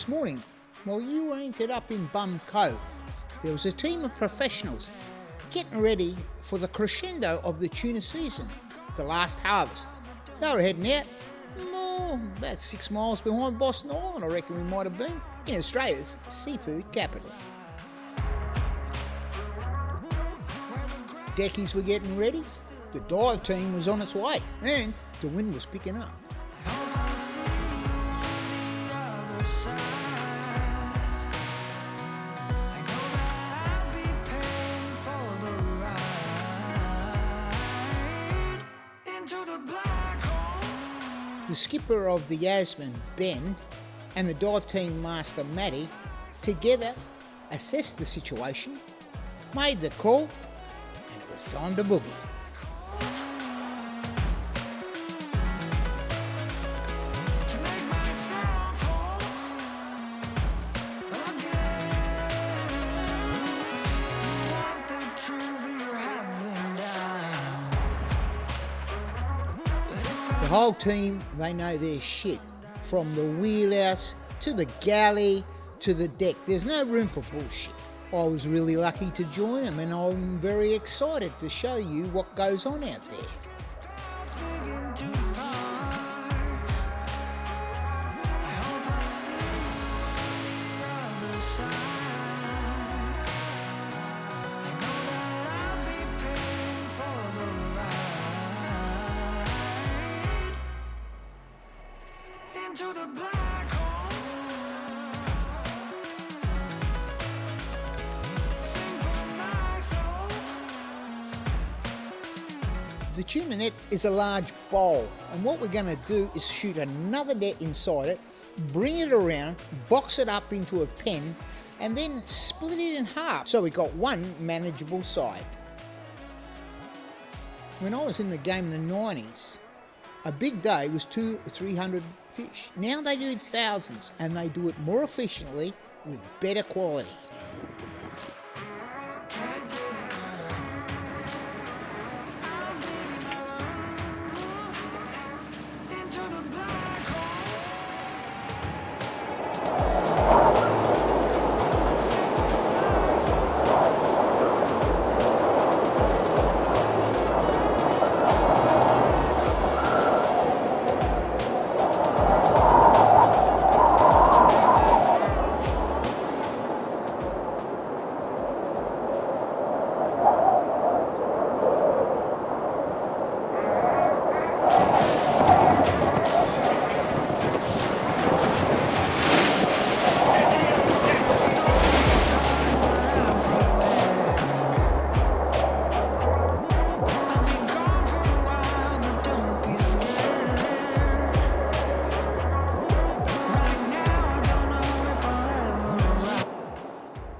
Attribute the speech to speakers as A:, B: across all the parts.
A: this morning? Well, you anchored up in Bum Cove. There was a team of professionals getting ready for the crescendo of the tuna season, the last harvest. They were heading out, about 6 miles behind Boston Island, I reckon we might have been, in Australia's seafood capital. Deckies were getting ready, the dive team was on its way, and the wind was picking up. The skipper of the Yasmin, Ben, and the dive team master, Matty, together assessed the situation, made the call, and it was time to boogie. The whole team, they know their shit. From the wheelhouse, to the galley, to the deck. There's no room for bullshit. I was really lucky to join them, and I'm very excited to show you what goes on out there. The tuna net is a large bowl, and what we're going to do is shoot another net inside it, bring it around, box it up into a pen, and then split it in half so we got one manageable side. When I was in the game in the 90s, a big day was 200 or 300 fish. Now they do thousands, and they do it more efficiently with better quality.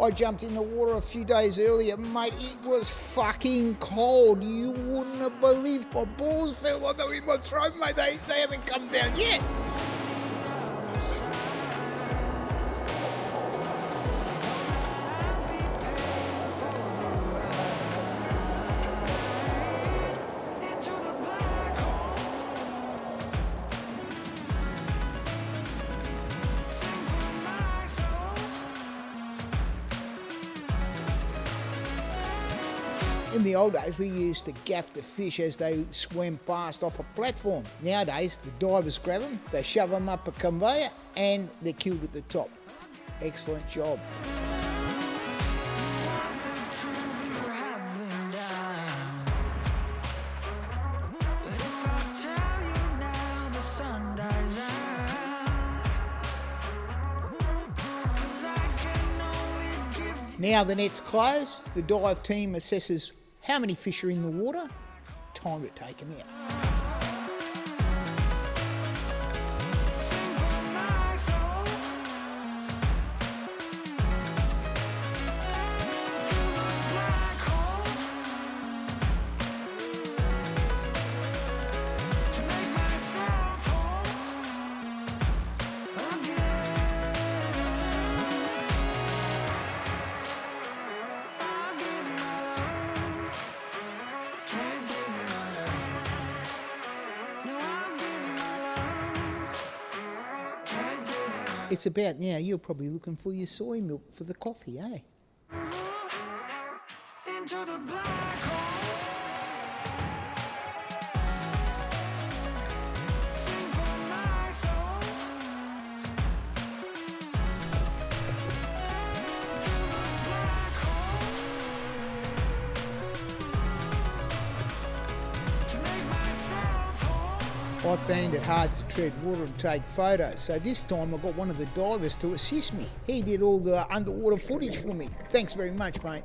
A: I jumped in the water a few days earlier, mate. It was fucking cold. You wouldn't have believed. My balls felt like they were in my throat, mate. They haven't come down yet. In the old days, we used to gaff the fish as they swam past off a platform. Nowadays, the divers grab them, they shove them up a conveyor, and they're killed at the top. Excellent job. Now the net's closed, the dive team assesses how many fish are in the water, time to take them out. It's about now you're probably looking for your soy milk for the coffee, eh?
B: Into the black hole. Sing for my soul. Through the black hole. To make myself whole.
A: I found it hard to tread water and take photos, so this time I got one of the divers to assist me. He did all the underwater footage for me. Thanks very much, mate.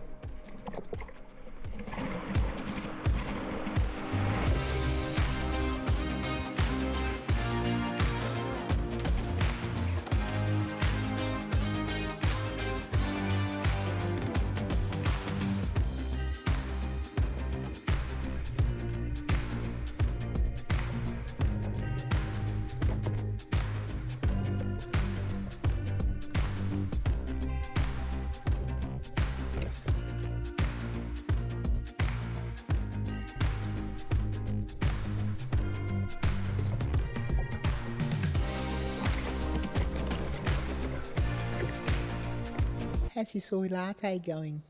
A: How's your soy latte going?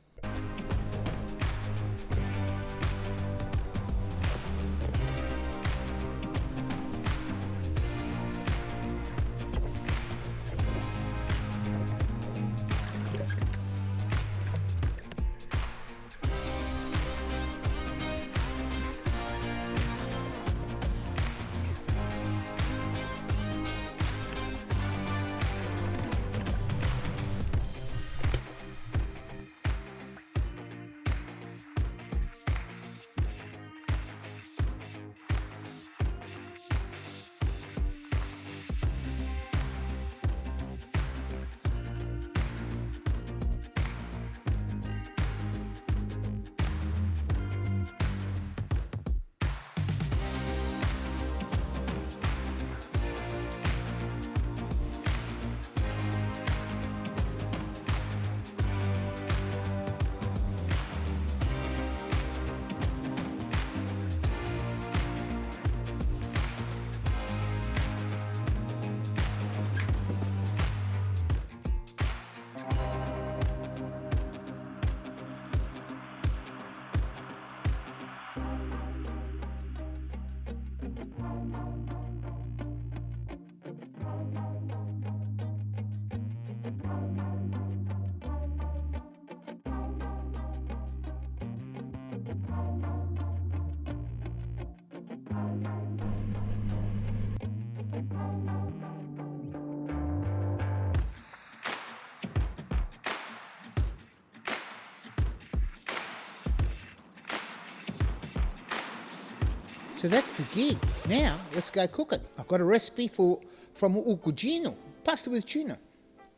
A: So that's the gig. Now, let's go cook it. I've got a recipe from un cugino, pasta with tuna.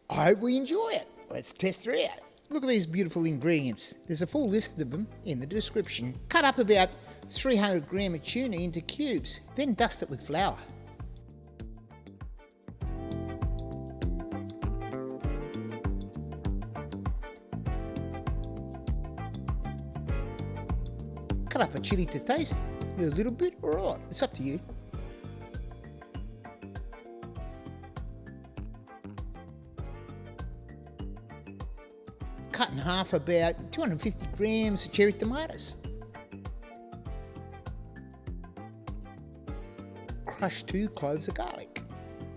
A: I hope we enjoy it. Let's test her out. Look at these beautiful ingredients. There's a full list of them in the description. Cut up about 300 grams of tuna into cubes, then dust it with flour. Cut up a chilli to taste, a little bit, alright, it's up to you. Cut in half about 250 grams of cherry tomatoes. Crush 2 cloves of garlic.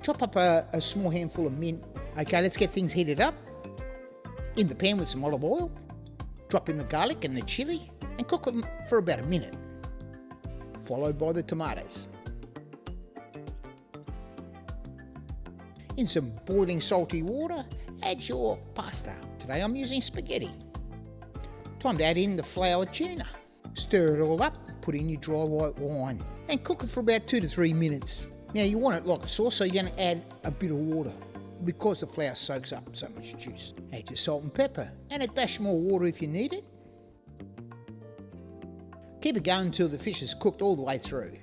A: Chop up a small handful of mint. Okay, let's get things heated up. In the pan with some olive oil. Drop in the garlic and the chilli and cook them for about a minute. Followed by the tomatoes. In some boiling salty water, add your pasta. Today I'm using spaghetti. Time to add in the floured tuna. Stir it all up, put in your dry white wine and cook it for about 2 to 3 minutes. Now you want it like a sauce, so you're going to add a bit of water because the flour soaks up so much juice. Add your salt and pepper and a dash more water if you need it. Keep it going until the fish is cooked all the way through.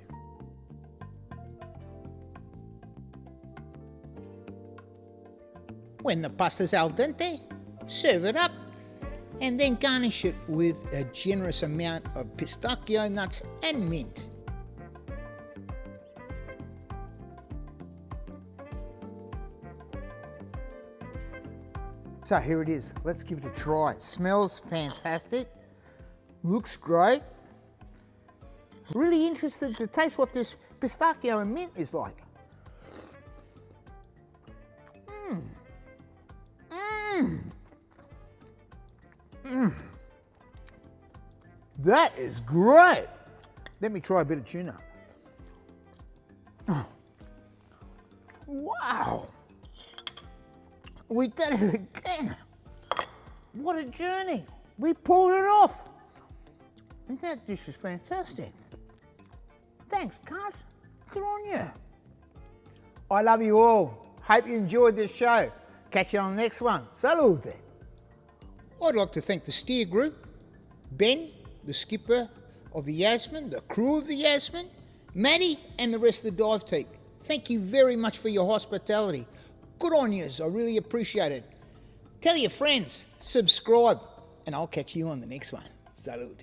A: When the pasta's al dente, serve it up and then garnish it with a generous amount of pistachio nuts and mint. So here it is. Let's give it a try. It smells fantastic. Looks great. Really interested to taste what this pistachio and mint is like. That is great. Let me try a bit of tuna. Oh. Wow. We did it again. What a journey. We pulled it off. And that dish is fantastic. Thanks, Cuz. Good on you. I love you all. Hope you enjoyed this show. Catch you on the next one. Salute. I'd like to thank the steer group, Ben, the skipper of the Yasmin, the crew of the Yasmin, Maddie, and the rest of the dive team. Thank you very much for your hospitality. Good on yous. I really appreciate it. Tell your friends, subscribe, and I'll catch you on the next one. Salute.